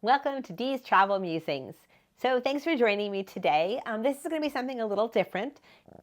Welcome to Dee's Travel Musings. So thanks for joining me today. This is going to be something a little different.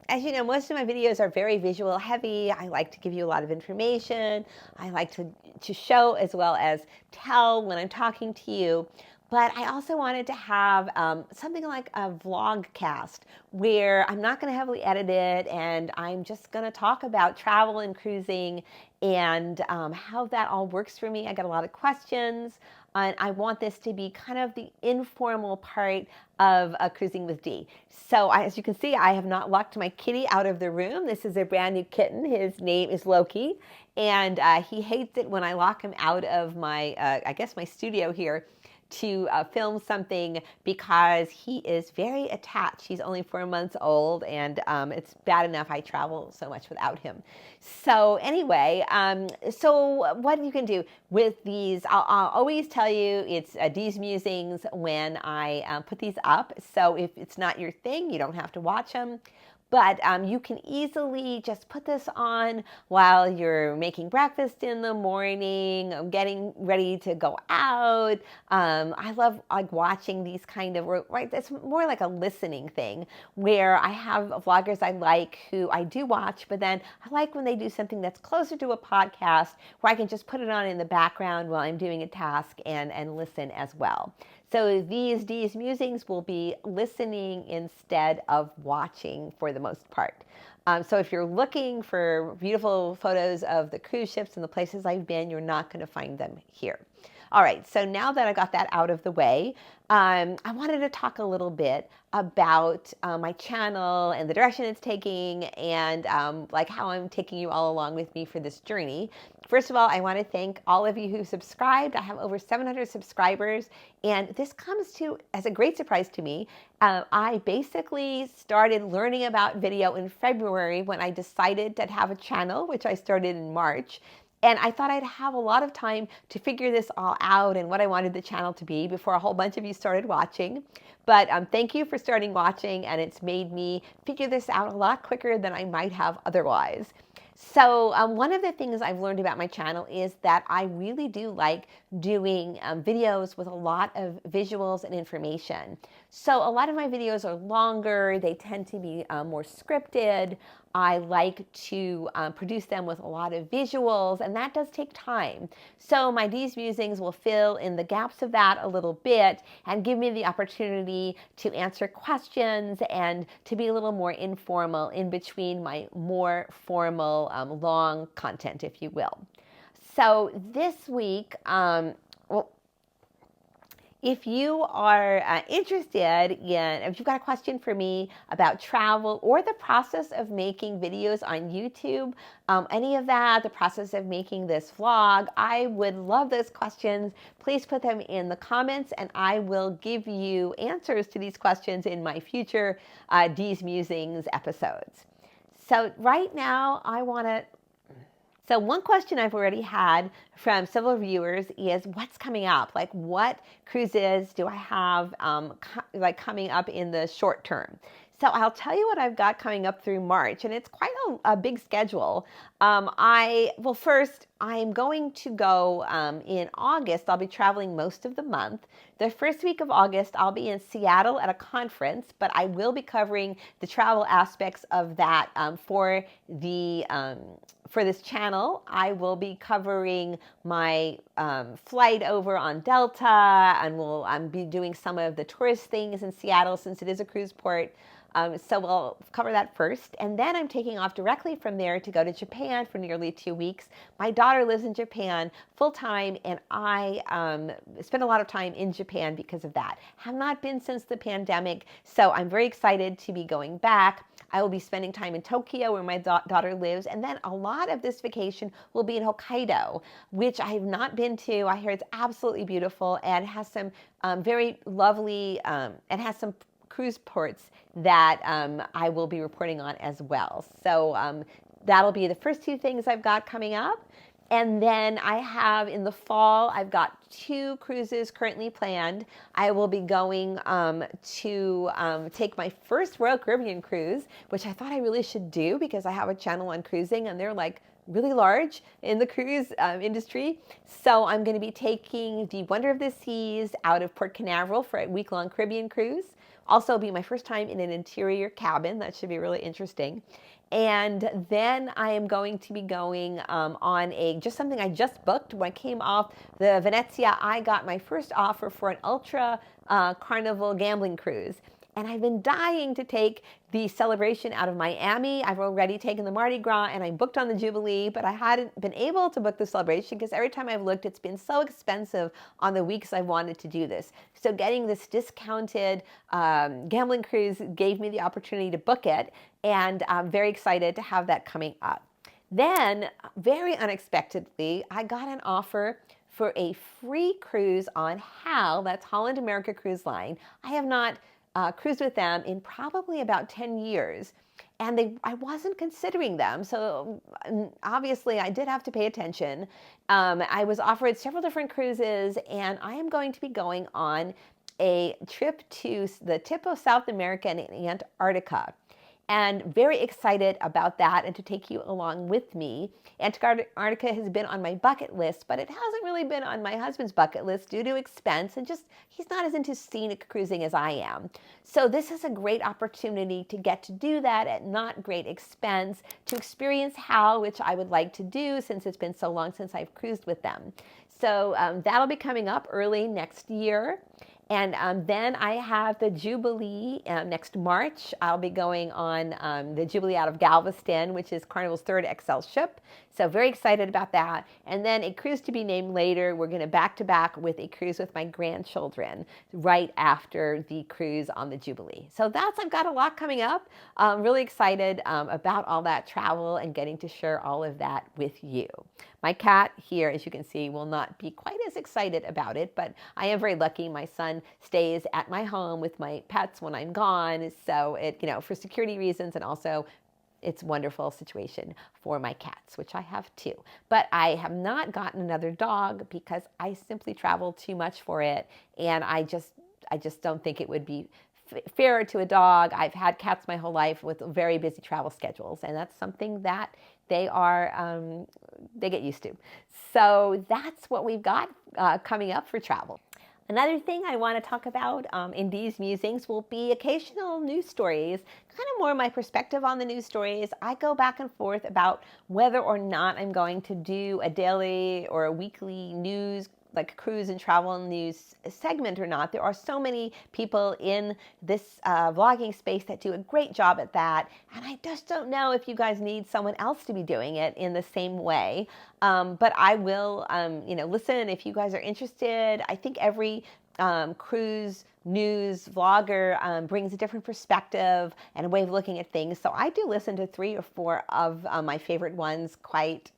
As you know, most of my videos are very visual heavy. I like to give you a lot of information. I like to show as well as tell when I'm talking to you. But I also wanted to have something like a vlogcast where I'm not going to heavily edit it and I'm just going to talk about travel and cruising and how that all works for me. I got a lot of questions. And I want this to be kind of the informal part of Cruising with Dee. So as you can see, I have not locked my kitty out of the room. This is a brand new kitten. His name is Loki. And he hates it when I lock him out of my, I guess my studio here to film something because he is very attached. He's only 4 months old and it's bad enough I travel so much without him. So anyway, so what you can do with these, I'll always tell you it's Dee's Musings when I put these up. So if it's not your thing, you don't have to watch them. But you can easily just put this on while you're making breakfast in the morning, getting ready to go out. I love like watching these kind of, right, it's more like a listening thing where I have vloggers I like who I do watch, but then I like when they do something that's closer to a podcast where I can just put it on in the background while I'm doing a task and listen as well. So these Dee's Musings will be listening instead of watching for the most part. So if you're looking for beautiful photos of the cruise ships and the places I've been, you're not going to find them here. All right, so now that I got that out of the way, I wanted to talk a little bit about my channel and the direction it's taking and like how I'm taking you all along with me for this journey. First of all, I want to thank all of you who subscribed. I have over 700 subscribers, and this comes to as a great surprise to me. I basically started learning about video in February when I decided to have a channel, which I started in March. And I thought I'd have a lot of time to figure this all out and what I wanted the channel to be before a whole bunch of you started watching. But thank you for starting watching, and it's made me figure this out a lot quicker than I might have otherwise. So one of the things I've learned about my channel is that I really do like doing videos with a lot of visuals and information. So a lot of my videos are longer. They tend to be more scripted. I like to produce them with a lot of visuals, and that does take time. So my Dee's Musings will fill in the gaps of that a little bit and give me the opportunity to answer questions and to be a little more informal in between my more formal, long content, if you will. So this week, if you are interested in, if you've got a question for me about travel or the process of making videos on YouTube, any of that, the process of making this vlog, I would love those questions. Please put them in the comments and I will give you answers to these questions in my future Dee's Musings episodes. So right now I want to So one question I've already had from several viewers is what's coming up? Like what cruises do I have coming up in the short term? So I'll tell you what I've got coming up through March, and it's quite a big schedule. First, I'm going to go in August. I'll be traveling most of the month. The first week of August, I'll be in Seattle at a conference, but I will be covering the travel aspects of that for this channel. I will be covering my flight over on Delta, and we'll be doing some of the tourist things in Seattle since it is a cruise port. So we'll cover that first. And then I'm taking off directly from there to go to Japan for nearly 2 weeks. My daughter lives in Japan full time, and I spend a lot of time in Japan because of that. Have not been since the pandemic, so I'm very excited to be going back. I will be spending time in Tokyo where my daughter lives, and then a lot of this vacation will be in Hokkaido, which I have not been to. I hear it's absolutely beautiful and has some very lovely, and has some cruise ports that I will be reporting on as well. So that'll be the first 2 things I've got coming up. And then I have in the fall, I've got 2 cruises currently planned. I will be going to take my first Royal Caribbean cruise, which I thought I really should do because I have a channel on cruising and they're like really large in the cruise industry. So I'm going to be taking the Wonder of the Seas out of Port Canaveral for a week-long Caribbean cruise. Also, it'll be my first time in an interior cabin. That should be really interesting. And then I am going to be going on just something I just booked. When I came off the Venezia, I got my first offer for an ultra Carnival gambling cruise. And I've been dying to take the Celebration out of Miami. I've already taken the Mardi Gras and I booked on the Jubilee, but I hadn't been able to book the Celebration because every time I've looked, it's been so expensive on the weeks I wanted to do this. So getting this discounted gambling cruise gave me the opportunity to book it, and I'm very excited to have that coming up. Then, very unexpectedly, I got an offer for a free cruise on HAL, that's Holland America Cruise Line. I have not cruised with them in probably about 10 years. And I wasn't considering them. So obviously I did have to pay attention. I was offered several different cruises, and I am going to be going on a trip to the tip of South America and Antarctica. And very excited about that and to take you along with me. Antarctica has been on my bucket list, but it hasn't really been on my husband's bucket list due to expense and just he's not as into scenic cruising as I am. So this is a great opportunity to get to do that at not great expense, to experience HAL, which I would like to do since it's been so long since I've cruised with them. So that'll be coming up early next year. And then I have the Jubilee next March. I'll be going on the Jubilee out of Galveston, which is Carnival's third XL ship. So very excited about that. And then a cruise to be named later. We're going to back-to-back with a cruise with my grandchildren right after the cruise on the Jubilee. So I've got a lot coming up. I'm really excited about all that travel and getting to share all of that with you. My cat here, as you can see, will not be quite as excited about it, but I am very lucky. My son stays at my home with my pets when I'm gone. So for security reasons, and also it's a wonderful situation for my cats, which I have too. But I have not gotten another dog because I simply travel too much for it. And I just don't think it would be fair to a dog. I've had cats my whole life with very busy travel schedules, and that's something that they get used to. So that's what we've got coming up for travel. Another thing I want to talk about in Dee's Musings will be occasional news stories, kind of more my perspective on the news stories. I go back and forth about whether or not I'm going to do a daily or a weekly news like cruise and travel news segment or not. There are so many people in this vlogging space that do a great job at that, and I just don't know if you guys need someone else to be doing it in the same way. But I will, listen if you guys are interested. I think every cruise news vlogger brings a different perspective and a way of looking at things. So I do listen to 3 or 4 of my favorite ones quite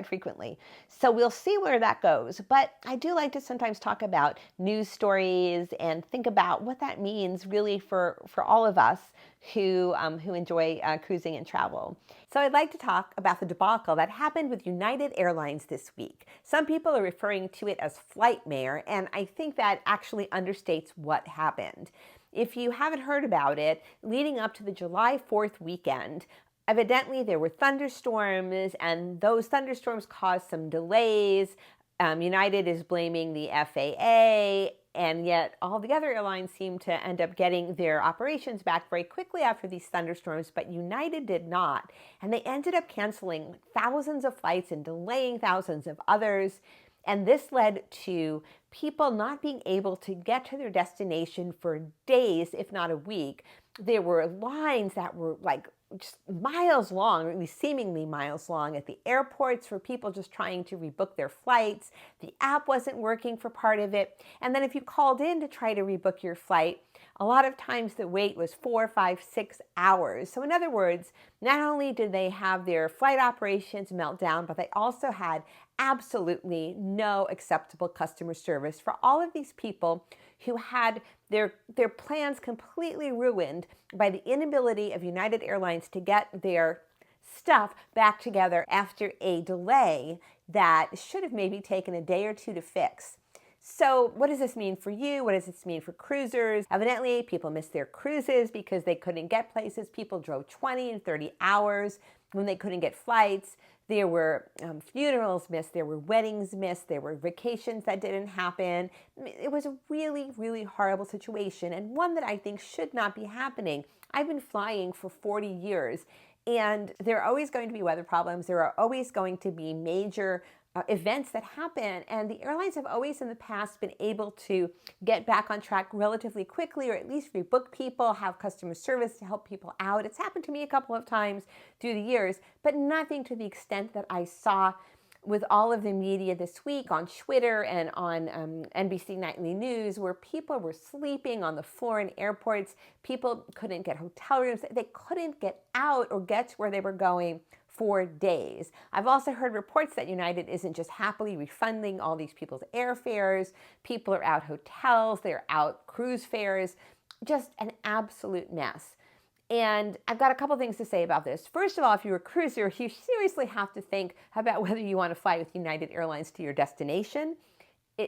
frequently. So we'll see where that goes. But I do like to sometimes talk about news stories and think about what that means really for all of us who enjoy cruising and travel. So I'd like to talk about the debacle that happened with United Airlines this week. Some people are referring to it as Flightmare, and I think that actually understates what happened. If you haven't heard about it, leading up to the July 4th weekend, evidently there were thunderstorms, and those thunderstorms caused some delays. United is blaming the FAA, and yet all the other airlines seem to end up getting their operations back very quickly after these thunderstorms, but United did not. And they ended up canceling thousands of flights and delaying thousands of others. And this led to people not being able to get to their destination for days, if not a week. There were lines that were like just miles long, or at least seemingly miles long, at the airports for people just trying to rebook their flights. The app wasn't working for part of it. And then if you called in to try to rebook your flight, a lot of times the wait was 4, 5, 6 hours. So in other words, not only did they have their flight operations meltdown, but they also had absolutely no acceptable customer service for all of these people who had their plans completely ruined by the inability of United Airlines to get their stuff back together after a delay that should have maybe taken a day or 2 to fix. So what does this mean for you? What does this mean for cruisers? Evidently, people missed their cruises because they couldn't get places. People drove 20 and 30 hours when they couldn't get flights. There were funerals missed, there were weddings missed, there were vacations that didn't happen. It was a really, really horrible situation, and one that I think should not be happening. I've been flying for 40 years, and there are always going to be weather problems. There are always going to be major events that happen, and the airlines have always in the past been able to get back on track relatively quickly, or at least rebook people, have customer service to help people out. It's happened to me a couple of times through the years, but nothing to the extent that I saw with all of the media this week on Twitter and on NBC Nightly News, where people were sleeping on the floor in airports. People couldn't get hotel rooms. They couldn't get out or get to where they were going for days. I've also heard reports that United isn't just happily refunding all these people's airfares. People are out hotels, they're out cruise fares, just an absolute mess. And I've got a couple things to say about this. First of all, if you're a cruiser, you seriously have to think about whether you want to fly with United Airlines to your destination.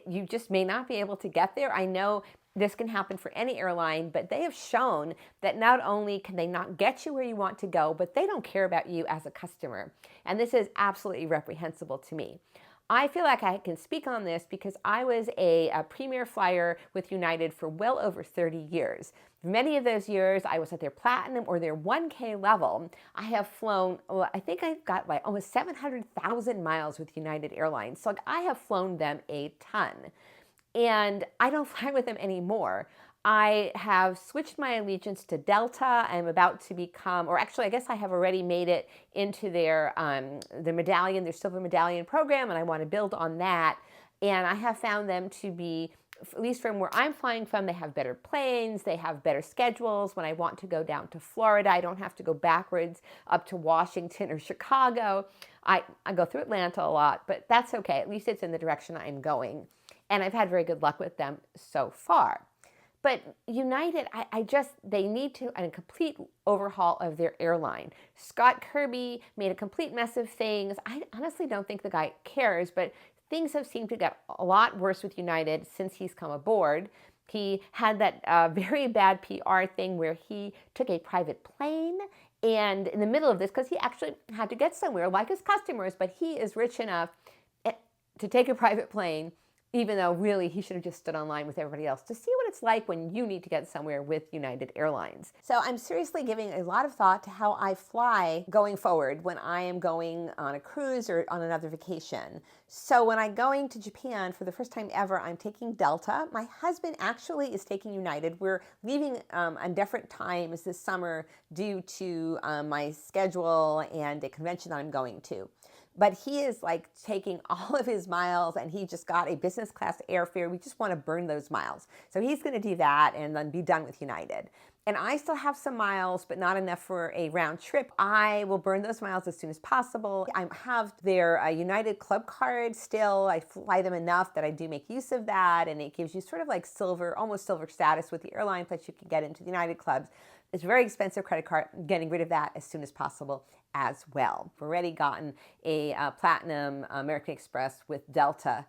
You just may not be able to get there. I know this can happen for any airline, but they have shown that not only can they not get you where you want to go, but they don't care about you as a customer. And this is absolutely reprehensible to me. I feel like I can speak on this because I was a premier flyer with United for well over 30 years. Many of those years, I was at their platinum or their 1K level. I have flown, I think I've got like almost 700,000 miles with United Airlines. So like I have flown them a ton. And I don't fly with them anymore. I have switched my allegiance to Delta. I'm about to become, or actually I guess I have already made it into their silver medallion program, and I want to build on that. And I have found them to be, at least from where I'm flying from, they have better planes, they have better schedules. When I want to go down to Florida, I don't have to go backwards up to Washington or Chicago. I go through Atlanta a lot, but that's okay. At least it's in the direction I'm going. And I've had very good luck with them so far. But United, they need to a complete overhaul of their airline. Scott Kirby made a complete mess of things. I honestly don't think the guy cares, but things have seemed to get a lot worse with United since he's come aboard. He had that very bad PR thing where he took a private plane, and in the middle of this, because he actually had to get somewhere like his customers, but he is rich enough to take a private plane, even though really he should have just stood online with everybody else to see what it's like when you need to get somewhere with United Airlines. So I'm seriously giving a lot of thought to how I fly going forward when I am going on a cruise or on another vacation. So when I'm going to Japan for the first time ever, I'm taking Delta. My husband actually is taking United. We're leaving on different times this summer due to my schedule and a convention that I'm going to. But he is like taking all of his miles, and he just got a business class airfare. We just want to burn those miles. So he's going to do that and then be done with United. And I still have some miles, but not enough for a round trip. I will burn those miles as soon as possible. I have their United Club card still. I fly them enough that I do make use of that, and it gives you sort of like silver, almost silver status with the airlines that you can get into the United clubs. It's a very expensive credit card. I'm getting rid of that as soon as possible as well. I've already gotten a platinum American Express with Delta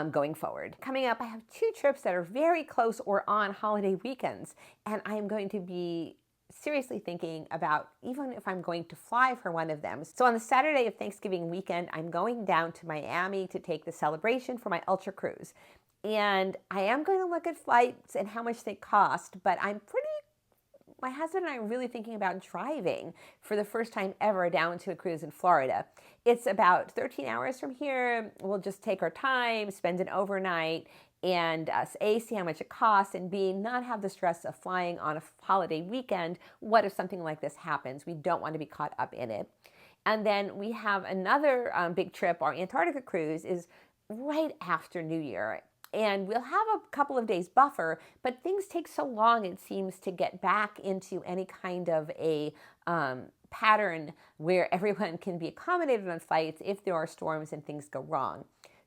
going forward. Coming up, I have 2 trips that are very close or on holiday weekends, and I am going to be seriously thinking about even if I'm going to fly for one of them. So on the Saturday of Thanksgiving weekend, I'm going down to Miami to take the Celebration for my Ultra Cruise. And I am going to look at flights and how much they cost, but my husband and I are really thinking about driving for the first time ever down to a cruise in Florida. It's about 13 hours from here. We'll just take our time, spend an overnight, and A, see how much it costs, and B, not have the stress of flying on a holiday weekend. What if something like this happens? We don't want to be caught up in it. And then we have another big trip. Our Antarctica cruise is right after New Year. And we'll have a couple of days buffer, but things take so long, it seems, to get back into any kind of a pattern where everyone can be accommodated on flights if there are storms and things go wrong.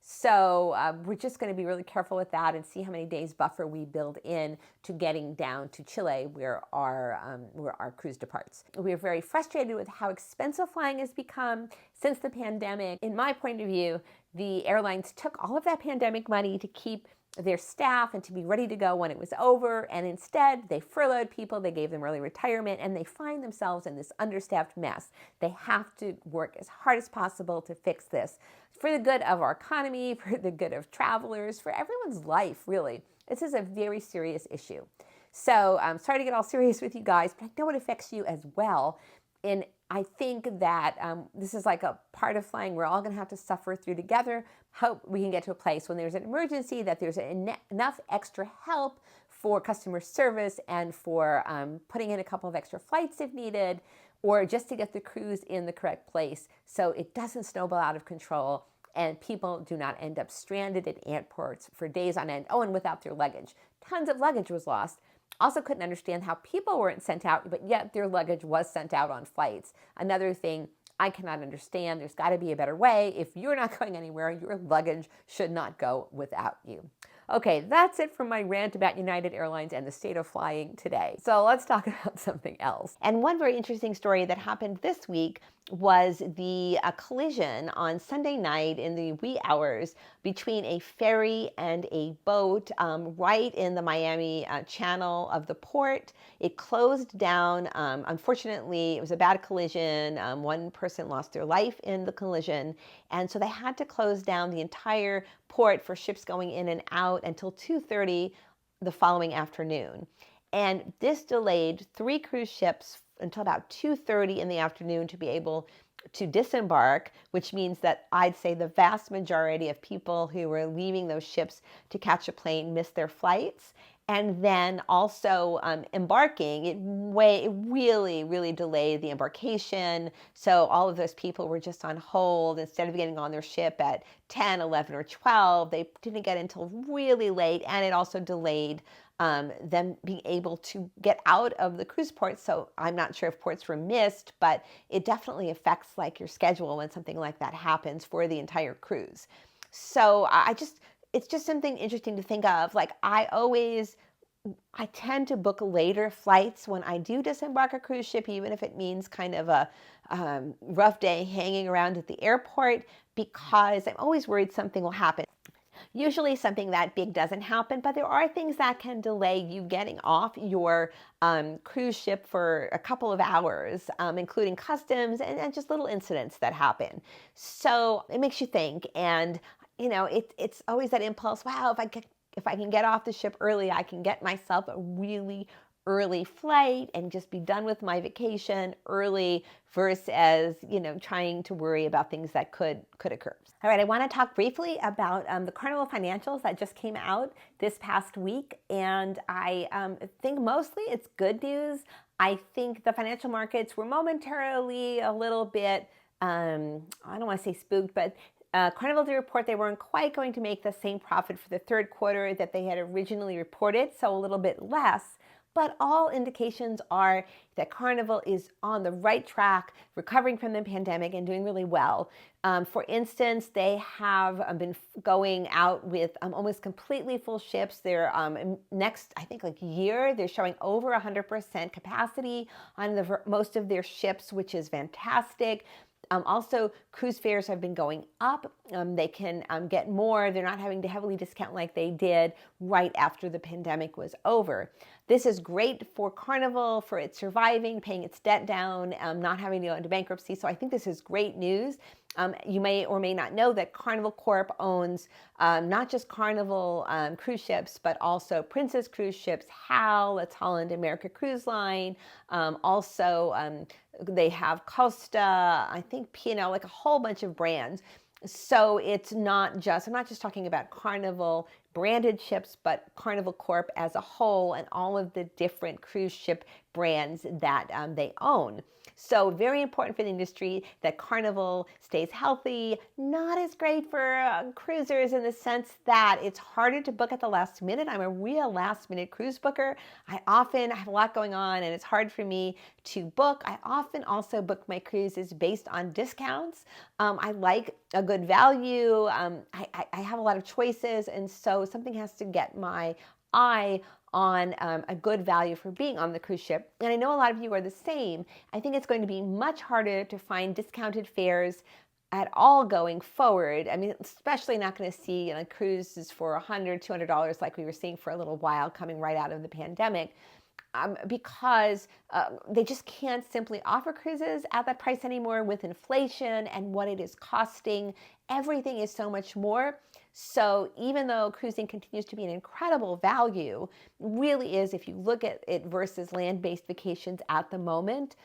So we're just going to be really careful with that and see how many days buffer we build in to getting down to Chile where our cruise departs. We are very frustrated with how expensive flying has become since the pandemic. In my point of view, the airlines took all of that pandemic money to keep their staff and to be ready to go when it was over. And instead, they furloughed people, they gave them early retirement, and they find themselves in this understaffed mess. They have to work as hard as possible to fix this for the good of our economy, for the good of travelers, for everyone's life, really. This is a very serious issue. So I'm sorry to get all serious with you guys, but I know it affects you as well. And I think that this is like a part of flying we're all going to have to suffer through together. Hope we can get to a place when there's an emergency that there's enough extra help for customer service and for putting in a couple of extra flights if needed, or just to get the cruise in the correct place so it doesn't snowball out of control and people do not end up stranded at airports for days on end. Oh, and without their luggage. Tons of luggage was lost. Also couldn't understand how people weren't sent out, but yet their luggage was sent out on flights. Another thing I cannot understand. There's got to be a better way. If you're not going anywhere, your luggage should not go without you. Okay, that's it for my rant about United Airlines and the state of flying today. So let's talk about something else. And one very interesting story that happened this week was the collision on Sunday night in the wee hours between a ferry and a boat right in the Miami channel of the port. It closed down. Unfortunately, it was a bad collision. One person lost their life in the collision, and so they had to close down the entire port for ships going in and out until 2:30 the following afternoon. And this delayed 3 cruise ships until about 2:30 in the afternoon to be able to disembark, which means that I'd say the vast majority of people who were leaving those ships to catch a plane missed their flights. And then also embarking, it really delayed the embarkation. So all of those people were just on hold. Instead of getting on their ship at 10, 11, or 12, they didn't get until really late. And it also delayed them being able to get out of the cruise port. So I'm not sure if ports were missed, but it definitely affects like your schedule when something like that happens for the entire cruise. So it's just something interesting to think of. Like I tend to book later flights when I do disembark a cruise ship, even if it means kind of a rough day hanging around at the airport, because I'm always worried something will happen. Usually something that big doesn't happen, but there are things that can delay you getting off your cruise ship for a couple of hours, including customs and just little incidents that happen. So it makes you think, and it's always that impulse. Wow, if I can get off the ship early, I can get myself a really early flight and just be done with my vacation early versus, trying to worry about things that could occur. All right, I want to talk briefly about the Carnival financials that just came out this past week. And I think mostly it's good news. I think the financial markets were momentarily a little bit, I don't want to say spooked, but Carnival did report they weren't quite going to make the same profit for the third quarter that they had originally reported, so a little bit less. But all indications are that Carnival is on the right track, recovering from the pandemic and doing really well. For instance, they have been going out with almost completely full ships. They're next, I think, year, they're showing over 100% capacity on most of their ships, which is fantastic. Also, cruise fares have been going up. They can get more. They're not having to heavily discount like they did right after the pandemic was over. This is great for Carnival, for its surviving, paying its debt down, not having to go into bankruptcy. So I think this is great news. You may or may not know that Carnival Corp owns not just Carnival cruise ships, but also Princess Cruise Ships, HAL, that's Holland America Cruise Line. Also, they have Costa, I think P&O, like a whole bunch of brands. So it's not just, I'm not just talking about Carnival branded ships, but Carnival Corp as a whole and all of the different cruise ship brands that they own. So very important for the industry that Carnival stays healthy. Not as great for cruisers in the sense that it's harder to book at the last minute. I'm a real last minute cruise booker. I have a lot going on and it's hard for me to book. I often also book my cruises based on discounts. I like a good value. I have a lot of choices, and so something has to get my eye on a good value for being on the cruise ship. And I know a lot of you are the same. I think it's going to be much harder to find discounted fares at all going forward. I mean, especially not going to see cruises for $100, $200 like we were seeing for a little while coming right out of the pandemic. Because they just can't simply offer cruises at that price anymore with inflation and what it is costing. Everything is so much more. So even though cruising continues to be an incredible value, really is, if you look at it versus land-based vacations at the moment,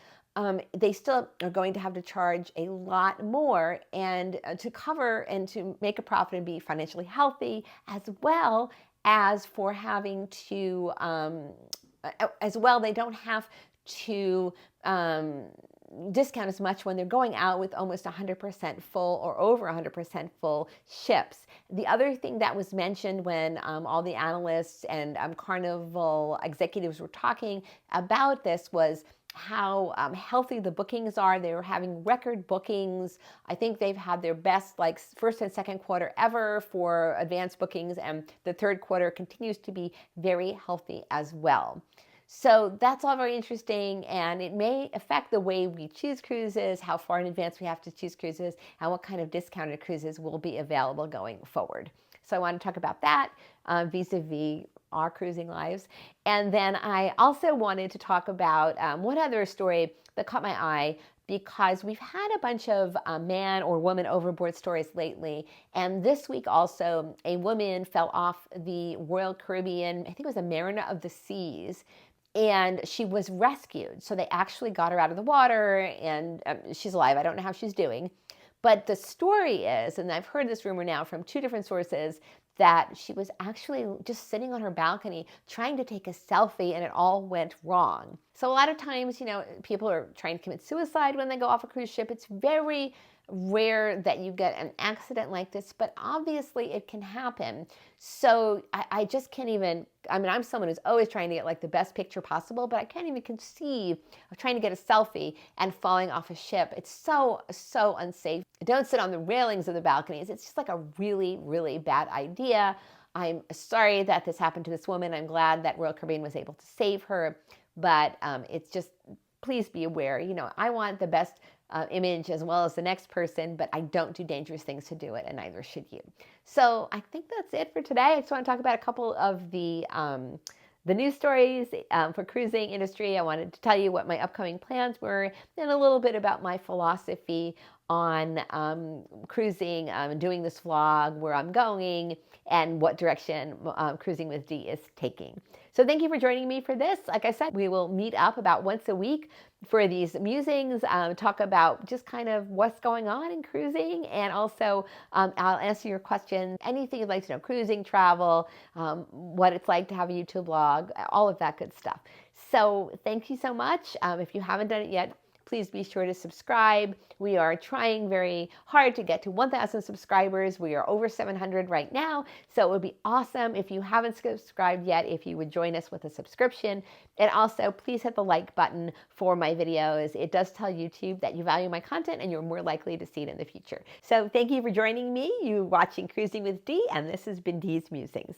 they still are going to have to charge a lot more and to cover and to make a profit and be financially healthy, as well as for having to they don't have to discount as much when they're going out with almost 100% full or over 100% full ships. The other thing that was mentioned when all the analysts and Carnival executives were talking about this was how healthy the bookings are. They were having record bookings. I think they've had their best first and second quarter ever for advanced bookings, and the third quarter continues to be very healthy as well. So that's all very interesting, and it may affect the way we choose cruises, how far in advance we have to choose cruises, and what kind of discounted cruises will be available going forward. So I want to talk about that vis-a-vis our cruising lives. And then I also wanted to talk about one other story that caught my eye, because we've had a bunch of man or woman overboard stories lately. And this week also, a woman fell off the Royal Caribbean, I think it was a Mariner of the Seas, and she was rescued. So they actually got her out of the water, and she's alive. I don't know how she's doing. But the story is, and I've heard this rumor now from 2 different sources, that she was actually just sitting on her balcony trying to take a selfie, and it all went wrong. So a lot of times, people are trying to commit suicide when they go off a cruise ship. It's very rare that you get an accident like this, but obviously it can happen. So I just can't even, I'm someone who's always trying to get the best picture possible, but I can't even conceive of trying to get a selfie and falling off a ship. It's so unsafe. Don't sit on the railings of the balconies. It's just a really, really bad idea. I'm sorry that this happened to this woman. I'm glad that Royal Caribbean was able to save her, but it's just, please be aware. I want the best image as well as the next person, but I don't do dangerous things to do it, and neither should you. So I think that's it for today. I just want to talk about a couple of the news stories for cruising industry. I wanted to tell you what my upcoming plans were, and a little bit about my philosophy on cruising, doing this vlog, where I'm going, and what direction Cruising with Dee is taking. So thank you for joining me for this. Like I said, we will meet up about once a week for these musings, talk about just kind of what's going on in cruising, and also I'll answer your questions, anything you'd like to know, cruising, travel, what it's like to have a YouTube blog, all of that good stuff. So thank you so much. If you haven't done it yet, please be sure to subscribe. We are trying very hard to get to 1,000 subscribers. We are over 700 right now, so it would be awesome if you haven't subscribed yet, if you would join us with a subscription. And also, please hit the like button for my videos. It does tell YouTube that you value my content and you're more likely to see it in the future. So thank you for joining me. You're watching Cruising with Dee, and this has been Dee's Musings.